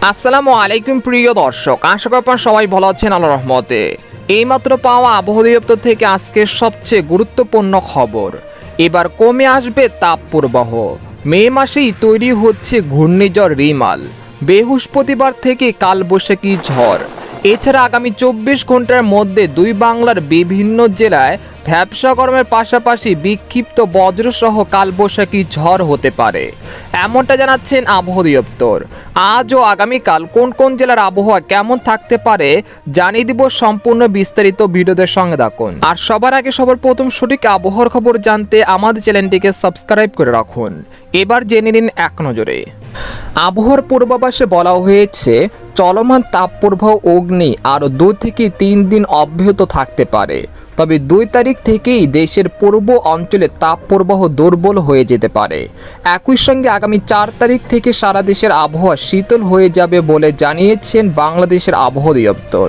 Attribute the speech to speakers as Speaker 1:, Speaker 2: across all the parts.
Speaker 1: আসসালামু আলাইকুম প্রিয় দর্শক, আশা করি আপনারা সবাই ভালো আছেন আল্লাহর রহমতে। এইমাত্র পাওয়া আবহাওয়া দপ্তর থেকে আজকের সবচেয়ে গুরুত্বপূর্ণ খবর, এবার কমে আসবে তাপপ্রবাহ। মে মাসেই তৈরি হচ্ছে ঘূর্ণিঝড় রিমাল। বৃহস্পতিবার থেকে কালবৈশাখী ঝড়। এছাড়া আগামী 24 ঘন্টার মধ্যে দুই বাংলার বিভিন্ন জেলায় ভ্যাপসা গরমের পাশাপাশি বিক্ষিপ্ত বজ্রসহ কালবৈশাখী ঝড় হতে পারে, এমনটা জানাচ্ছেন আবহাওয়া দপ্তর। আজ ও আগামীকাল কোন কোন জেলার আবহাওয়া কেমন থাকতে পারে জানিয়ে দিব সম্পূর্ণ বিস্তারিত ভিডিওদের সঙ্গে থাকুন। আর সবার আগে সবার প্রথম সঠিক আবহাওয়ার খবর জানতে আমাদের চ্যানেলটিকে সাবস্ক্রাইব করে রাখুন। এবার জেনে নিন এক নজরে। আবহাওয়ার পূর্বাভাসে বলা হয়েছে চলমান তাপপ্রবাহ অগ্নি আরও 2 থেকে 3 দিন অব্যাহত থাকতে পারে। তবে 2 তারিখ থেকেই দেশের পূর্ব অঞ্চলে তাপপ্রবাহ দুর্বল হয়ে যেতে পারে। একই সঙ্গে আগামী 4 তারিখ থেকে সারা দেশের আবহাওয়া শীতল হয়ে যাবে বলে জানিয়েছেন বাংলাদেশের আবহাওয়া দপ্তর।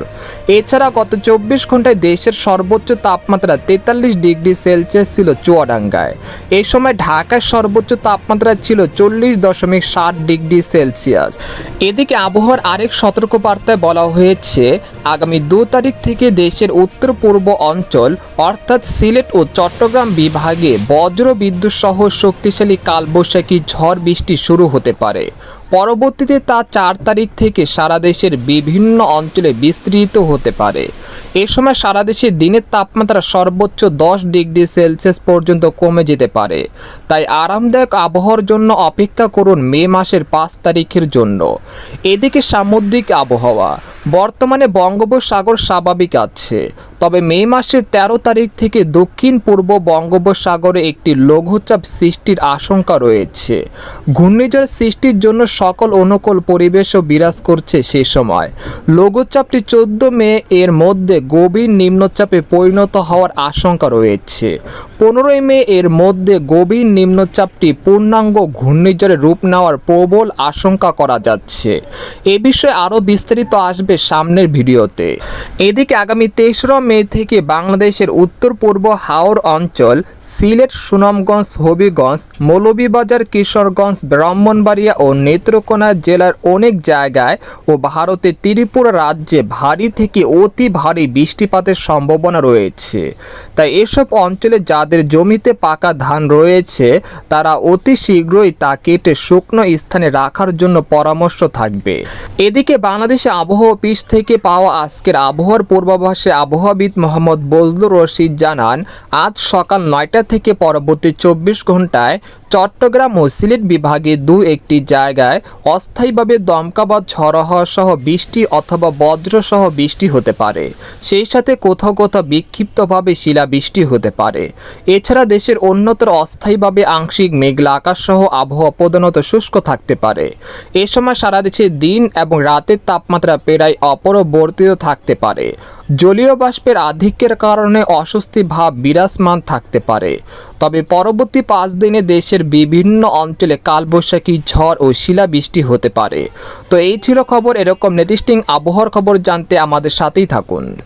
Speaker 1: এছাড়া গত 24 ঘন্টায় দেশের সর্বোচ্চ তাপমাত্রা 43 ডিগ্রি সেলসিয়াস ছিল চুয়াডাঙ্গায়। এই সময় ঢাকার সর্বোচ্চ তাপমাত্রা ছিল 40.7 ডিগ্রি সেলসিয়াস। এদিকে আবহাওয়ার আরেক সতর্কবার্তায় বলা হয়েছে আগামী 2 তারিখ থেকে দেশের উত্তর পূর্ব অঞ্চল অর্থাৎ সিলেট ও চট্টগ্রাম বিভাগে বজ্র বিদ্যুৎ সহ শক্তিশালী কালবৈশাখী ঝড় বৃষ্টি শুরু হতে পারে। পরবর্তীতে তা 4 তারিখ থেকে সারা দেশের বিভিন্ন অঞ্চলে বিস্তৃত হতে পারে। এ সময় সারা দেশে দিনের তাপমাত্রা সর্বোচ্চ 10 ডিগ্রি সেলসিয়াস পর্যন্ত কমে যেতে পারে। তাই আরামদায়ক আবহাওয়ার জন্য অপেক্ষা করুন মে মাসের 5 তারিখের জন্য। এদিকে সামুদ্রিক আবহাওয়া, বর্তমানে বঙ্গোপসাগর স্বাভাবিক আছে, তবে মে মাসের 13 তারিখ থেকে দক্ষিণ পূর্ব বঙ্গোপসাগরে একটি লঘুচাপ সৃষ্টির আশঙ্কা রয়েছে। ঘূর্ণিঝড় সৃষ্টির জন্য সকল অনুকূল পরিবেশও বিরাজ করছে সে সময়। লঘুচাপটি 14 মে এর মধ্যে গভীর নিম্নচাপে পরিণত হওয়ার আশঙ্কা রয়েছে। 15 মে এর মধ্যে গভীর নিম্নচাপটি পূর্ণাঙ্গ ঘূর্ণিঝড়ে রূপ নেওয়ার প্রবল আশঙ্কা করা যাচ্ছে। এ বিষয়ে আরও বিস্তারিত আসবে সামনের ভিডিওতে। এদিকে আগামী 23 মে থেকে বাংলাদেশের উত্তর পূর্ব হাওর অঞ্চল, সিলেট, সুনামগঞ্জ, হবিগঞ্জ, মৌলভীবাজার, কিশোরগঞ্জ, ব্রাহ্মণবাড়িয়া ও নেত্রকোনা জেলার অনেক জায়গায় ও ভারতের ত্রিপুরা রাজ্যে ভারী থেকে অতি ভারী বৃষ্টিপাতের সম্ভাবনা রয়েছে। তাই এসব অঞ্চলে যাদের জমিতে পাকা ধান রয়েছে তারা অতি শীঘ্রই তা কেটে শুকনো স্থানে রাখার জন্য পরামর্শ থাকবে। এদিকে বাংলাদেশে আবহাওয়া অফিস থেকে পাওয়া আজকের আবহাওয়ার পূর্বাভাসে আবহাওয়াবিদ মোহাম্মদ বজলুর রশিদ জানান, আজ সকাল 9টা থেকে পরবর্তী 24 ঘন্টায় চট্টগ্রাম ও সিলেট বিভাগে 2-1টি জায়গায় অস্থায়ীভাবে দমকা বা ঝড়ো হাওয়া সহ বৃষ্টি অথবা বজ্র সহ বৃষ্টি হতে পারে। সেই সাথে কোথাও কোথাও বিক্ষিপ্তভাবে শিলাবৃষ্টি হতে পারে। এছাড়া দেশের অন্যত্র অস্থায়ীভাবে আংশিক মেঘলা আকাশ সহ আবহাওয়া প্রধানত শুষ্ক থাকতে পারে। এ সময় সারা দেশে দিন এবং রাতের তাপমাত্রা প্রায় অপরিবর্তিত থাকতে পারে। জলীয় বাষ্পের আধিক্যের কারণে অস্বস্তি ভাব বিরাজমান থাকতে পারে। তবে পরবর্তী 5 দিনে দেশের বিভিন্ন অঞ্চলে কালবৈশাখী ঝড় ও শিলাবৃষ্টি হতে পারে। তো এই ছিল খবর। এরকম নির্দিষ্ট আবহাওয়ার খবর জানতে আমাদের সাথেই থাকুন।